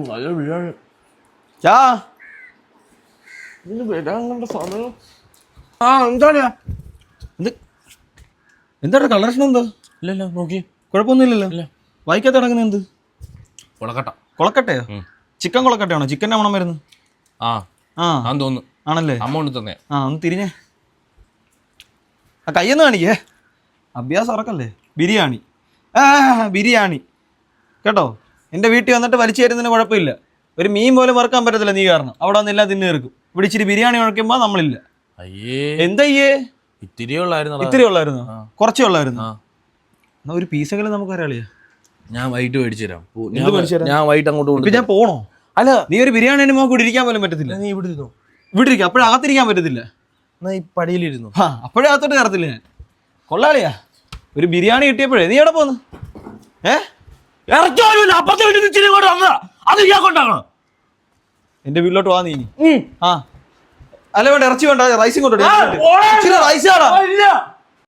നല്ല ബിരിയാണി. ചാ ഇതിന് വരാൻ കണ്ട സമയം. എന്താ എന്താണ് കളറേഷൻ എന്താ? ഇല്ലല്ലോ നോക്കി. കുഴപ്പമൊന്നുമില്ലല്ലോ. വായിക്കാത്ത കിടക്കുന്ന എന്ത്? കൊളക്കട്ട. കൊളക്കട്ടയോ? ചിക്കൻ കൊളക്കട്ടയാണോ? ചിക്കൻ്റെ മണം വരുന്നു. തോന്നുന്നു. ആണല്ലേ? അമ്മ കൊണ്ട് തന്നെ. ഒന്ന് തിരിഞ്ഞേ. കയ്യൊന്ന് കാണിക്കേ. അഭ്യാസം ഉറക്കല്ലേ? ബിരിയാണി. ബിരിയാണി കേട്ടോ. എൻ്റെ വീട്ടിൽ വന്നിട്ട് വലിച്ചു തരുന്നതിന് കുഴപ്പമില്ല. ഒരു മീൻ പോലും വറുക്കാൻ പറ്റത്തില്ല നീ കാരണം. അവിടെ വന്നെല്ലാം തിന്നു തീർക്കും. ഇവിടെ ഇച്ചിരി ബിരിയാണി ഉഴക്കുമ്പോൾ നമ്മളില്ല. അയ്യേ എന്തയ്യേ? ഇത്തിരി ഉള്ളായിരുന്നു. കുറച്ചേ ഉള്ളായിരുന്നു. എന്നാ ഒരു പീസെങ്കിലും നമുക്ക് അറിയാളിയാ. ഞാൻ വൈകിട്ട് മേടിച്ചു തരാം. ഞാൻ വൈകിട്ട് അങ്ങോട്ട് ഞാൻ പോണോ? അല്ല, നീ ഒരു ബിരിയാണി നമുക്ക് ഇവിടെ ഇരിക്കാൻ പോലും പറ്റത്തില്ല. നീ ഇവിടെ ഇരുന്നോ? ഇവിടെ ഇരിക്കാം. അപ്പോഴകത്തിരിക്കാൻ പറ്റത്തില്ല. എന്നാ ഈ പടിയിലിരുന്നു. അപ്പോഴേ അകത്തോട്ട് കയറത്തില്ല ഞാൻ. കൊള്ളാളിയാ. ഒരു ബിരിയാണി കിട്ടിയപ്പോഴേ നീ എവിടെ പോന്ന്? എന്റെ വീട്ടിലോട്ട് വാ നീ. അല്ല വേണ്ട, ഇറച്ചി വേണ്ട, റൈസും കൊണ്ടോ. റൈസ്